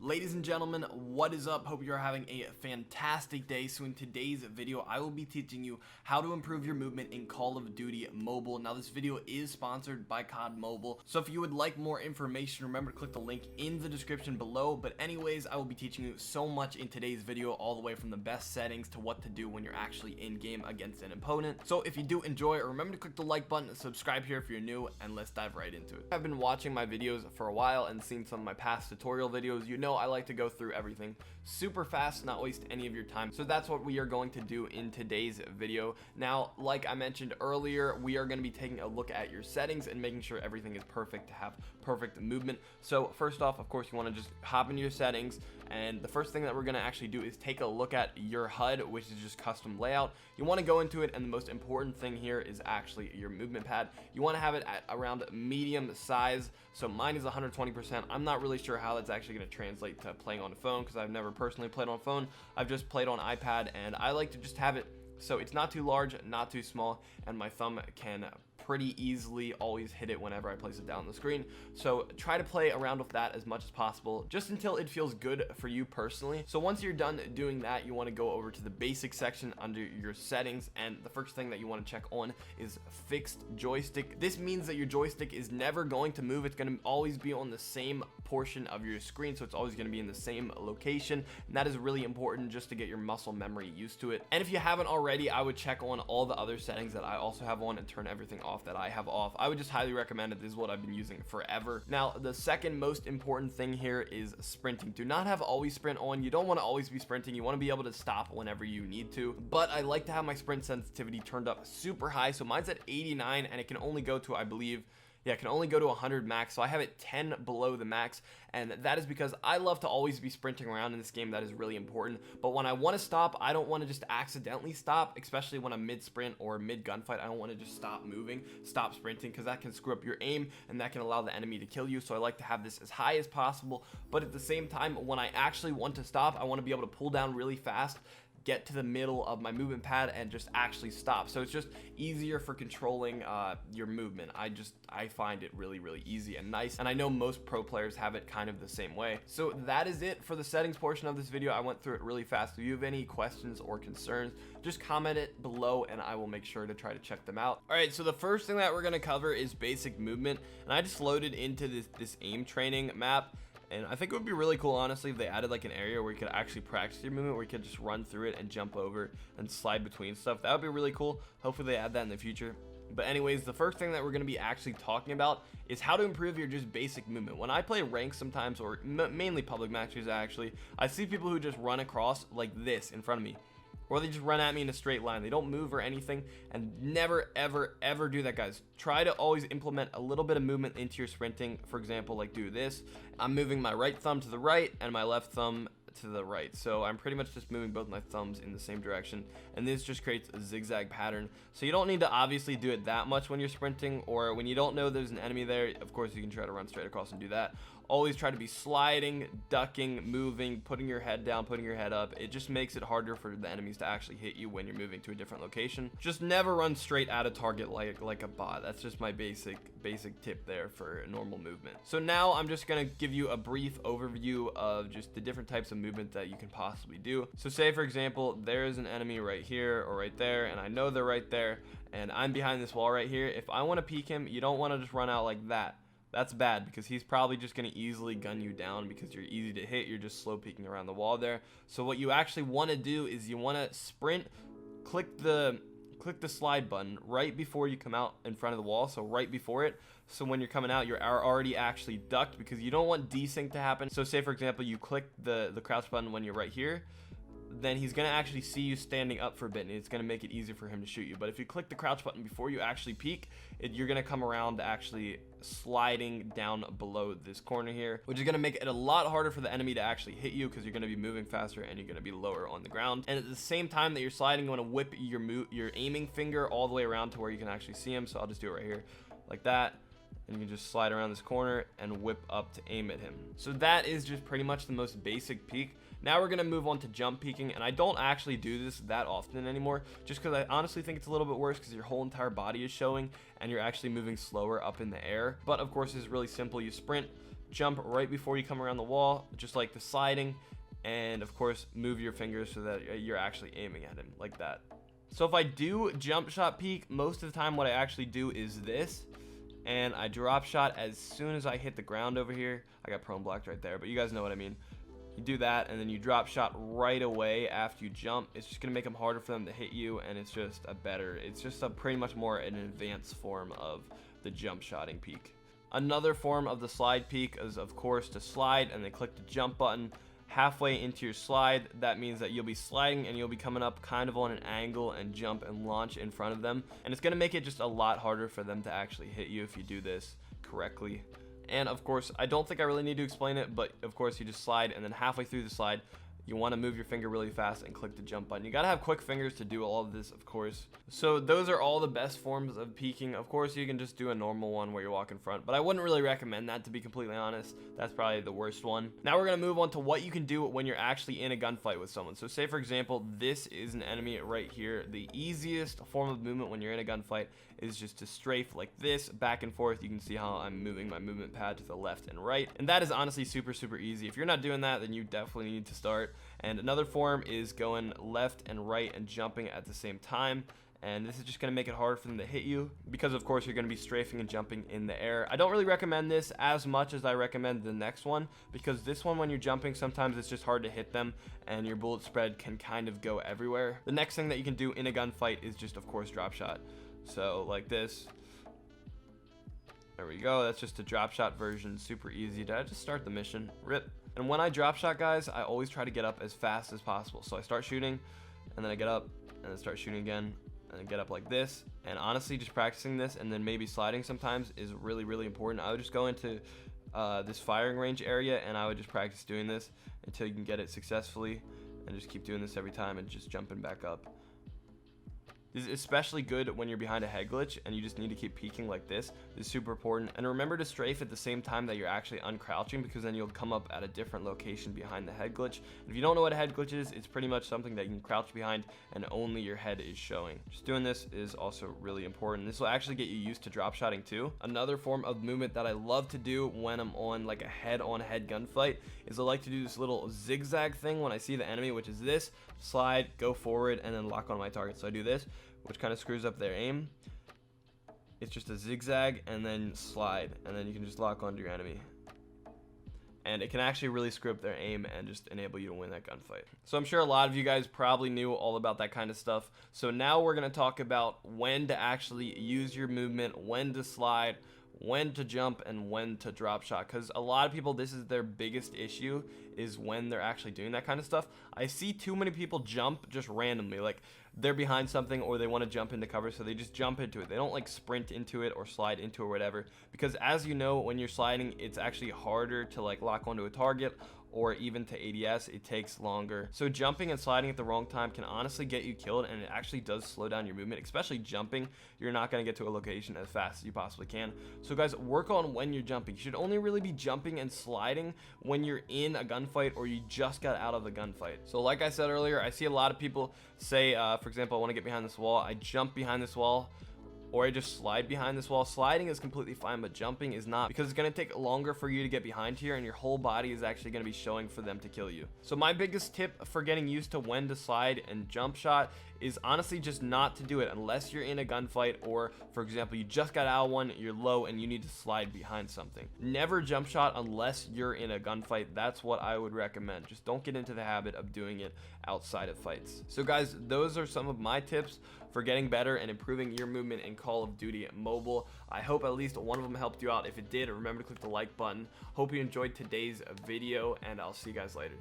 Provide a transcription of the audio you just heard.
Ladies and gentlemen, what is up? Hope you're having a fantastic day. So in today's video, I will be teaching you how to improve your movement in Call of Duty Mobile. Now this video is sponsored by COD Mobile. So if you would like more information, remember to click the link in the description below. But anyways, I will be teaching you so much in today's video, all the way from the best settings to what to do when you're actually in game against an opponent. So if you do enjoy it, remember to click the like button, subscribe here if you're new, and let's dive right into it. I've been watching my videos for a while and seen some of my past tutorial videos. You know I like to go through everything super fast, not waste any of your time. So that's what we are going to do in today's video. Now, like I mentioned earlier, we are going to be taking a look at your settings and making sure everything is perfect to have perfect movement. So first off, of course, you want to just hop into your settings, and the first thing that we're going to actually do is take a look at your HUD, which is just custom layout. You want to go into it, and the most important thing here is actually your movement pad. You want to have it at around medium size. So mine is 120%. I'm not really sure how that's actually going to translate to playing on a phone, because I've never personally played on a phone. I've just played on iPad, and I like to just have it so it's not too large, not too small, and my thumb can pretty easily always hit it whenever I place it down on the screen. So try to play around with that as much as possible, just until it feels good for you personally. So once you're done doing that, you want to go over to the basic section under your settings, and the first thing that you want to check on is fixed joystick. This means that your joystick is never going to move. It's going to always be on the same portion of your screen, so it's always going to be in the same location, and that is really important just to get your muscle memory used to it. And if you haven't already, I would check on all the other settings that I also have on and turn everything off that I have off. I would just highly recommend it. This is what I've been using forever. Now, the second most important thing here is sprinting. Do not have always sprint on. You don't want to always be sprinting. You want to be able to stop whenever you need to, but I like to have my sprint sensitivity turned up super high. So mine's at 89, and it can only go to, I believe, it can only go to 100 max, so I have it 10 below the max, and that is because I love to always be sprinting around in this game. That is really important. But when I want to stop, I don't want to just accidentally stop, especially when I'm mid-sprint or mid-gunfight. I don't want to just stop moving, stop sprinting, because that can screw up your aim, and that can allow the enemy to kill you. So I like to have this as high as possible, but at the same time, when I actually want to stop, I want to be able to pull down really fast, get to the middle of my movement pad, and just actually stop. So it's just easier for controlling your movement. I find it really easy and nice, and I know most pro players have it kind of the same way. So that is it for the settings portion of this video. I went through it really fast. If you have any questions or concerns, just comment it below and I will make sure to try to check them out. All right, so the first thing that we're going to cover is basic movement, and I just loaded into this aim training map. And I think it would be really cool, honestly, if they added like an area where you could actually practice your movement, where you could just run through it and jump over and slide between stuff. That would be really cool. Hopefully they add that in the future. But anyways, the first thing that we're going to be actually talking about is how to improve your just basic movement. When I play ranks sometimes, or mainly public matches actually, I see people who just run across like this in front of me, or they just run at me in a straight line. They don't move or anything, and never ever do that, guys. Try to always implement a little bit of movement into your sprinting. For example, like do this. I'm moving my right thumb to the right and my left thumb to the right, so I'm pretty much just moving both my thumbs in the same direction, and this just creates a zigzag pattern. So you don't need to obviously do it that much when you're sprinting, or when you don't know there's an enemy there. Of course you can try to run straight across and do that. Always try to be sliding, ducking, moving, putting your head down, putting your head up. It just makes it harder for the enemies to actually hit you when you're moving to a different location. Just never run straight at a target like a bot. That's just my basic tip there for normal movement. So now I'm just gonna give you a brief overview of just the different types of movement that you can possibly do. So say for example, there's an enemy right here or right there, and I know they're right there, and I'm behind this wall right here. If I want to peek him, you don't want to just run out like that. That's bad, because he's probably just going to easily gun you down because you're easy to hit. You're just slow peeking around the wall there. So what you actually want to do is you want to sprint, click the slide button right before you come out in front of the wall, so right before it. So when you're coming out, you're already actually ducked, because you don't want desync to happen. So say for example, you click the crouch button when you're right here, then he's going to actually see you standing up for a bit, and it's going to make it easier for him to shoot you. But if you click the crouch button before you actually peek, you're going to come around to actually sliding down below this corner here, which is going to make it a lot harder for the enemy to actually hit you, because you're going to be moving faster and you're going to be lower on the ground. And at the same time that you're sliding, you want to whip your aiming finger all the way around to where you can actually see him. So I'll just do it right here like that, and you can just slide around this corner and whip up to aim at him. So that is just pretty much the most basic peek. Now we're going to move on to jump peeking, and I don't actually do this that often anymore, just because I honestly think it's a little bit worse, because your whole entire body is showing and you're actually moving slower up in the air. But of course, it's really simple. You sprint, jump right before you come around the wall, just like the sliding, and of course move your fingers so that you're actually aiming at him like that. So if I do jump shot peek, most of the time what I actually do is this, and I drop shot as soon as I hit the ground over here. I got prone blocked right there, but you guys know what I mean. You do that, and then you drop shot right away after you jump. It's just gonna make them harder for them to hit you, and it's just a pretty much more an advanced form of the jump shotting peek. Another form of the slide peek is of course to slide and then click the jump button halfway into your slide. That means that you'll be sliding and you'll be coming up kind of on an angle and jump and launch in front of them, and it's gonna make it just a lot harder for them to actually hit you if you do this correctly. And of course, I don't think I really need to explain it, but of course you just slide, and then halfway through the slide you want to move your finger really fast and click the jump button. You gotta have quick fingers to do all of this, of course. So those are all the best forms of peeking. Of course, you can just do a normal one where you walk in front, but I wouldn't really recommend that, to be completely honest. That's probably the worst one. Now we're gonna move on to what you can do when you're actually in a gunfight with someone. So say for example, this is an enemy right here. The easiest form of movement when you're in a gunfight is just to strafe like this back and forth. You can see how I'm moving my movement pad to the left and right, and that is honestly super easy. If you're not doing that, then you definitely need to start. And another form is going left and right and jumping at the same time, and this is just going to make it hard for them to hit you because of course you're going to be strafing and jumping in the air. I don't really recommend this as much as I recommend the next one, because this one, when you're jumping, sometimes it's just hard to hit them and your bullet spread can kind of go everywhere. The next thing that you can do in a gunfight is just of course drop shot. So like this, there we go. That's just a drop shot version, super easy. Did I just start the mission? Rip. And when I drop shot, guys, I always try to get up as fast as possible. So I start shooting, and then I get up, and then start shooting again, and then get up like this. And honestly, just practicing this and then maybe sliding sometimes is really important. I would just go into this firing range area, and I would just practice doing this until you can get it successfully, and just keep doing this every time and just jumping back up. This is especially good when you're behind a head glitch and you just need to keep peeking like this. This is super important. And remember to strafe at the same time that you're actually uncrouching, because then you'll come up at a different location behind the head glitch. And if you don't know what a head glitch is, it's pretty much something that you can crouch behind and only your head is showing. Just doing this is also really important. This will actually get you used to drop shotting too. Another form of movement that I love to do when I'm on like a head-on-head gunfight is I like to do this little zigzag thing when I see the enemy, which is this: slide, go forward, and then lock on my target. So I do this, which kind of screws up their aim. It's just a zigzag and then slide, and then you can just lock onto your enemy, and it can actually really screw up their aim and just enable you to win that gunfight. So I'm sure a lot of you guys probably knew all about that kind of stuff. So now we're going to talk about when to actually use your movement, when to slide, when to jump, and when to drop shot, because a lot of people, this is their biggest issue, is when they're actually doing that kind of stuff. I see too many people jump just randomly, like they're behind something or they want to jump into cover, so they just jump into it. They don't like sprint into it or slide into it or whatever, because as you know, when you're sliding, it's actually harder to like lock onto a target, or even to ADS, it takes longer. So jumping and sliding at the wrong time can honestly get you killed, and it actually does slow down your movement. Especially jumping, you're not going to get to a location as fast as you possibly can. So guys, work on when you're jumping. You should only really be jumping and sliding when you're in a gunfight or you just got out of a gunfight. So like I said earlier, I see a lot of people say, for example, I want to get behind this wall, I jump behind this wall, or I just slide behind this wall. Sliding is completely fine, but jumping is not, because it's going to take longer for you to get behind here, and your whole body is actually going to be showing for them to kill you. So my biggest tip for getting used to when to slide and jump shot is honestly just not to do it unless you're in a gunfight, or for example, you just got out of one, you're low, and you need to slide behind something. Never jump shot unless you're in a gunfight. That's what I would recommend. Just don't get into the habit of doing it outside of fights. So guys, those are some of my tips for getting better and improving your movement in Call of Duty Mobile. I hope at least one of them helped you out. If it did, remember to click the like button. Hope you enjoyed today's video, and I'll see you guys later.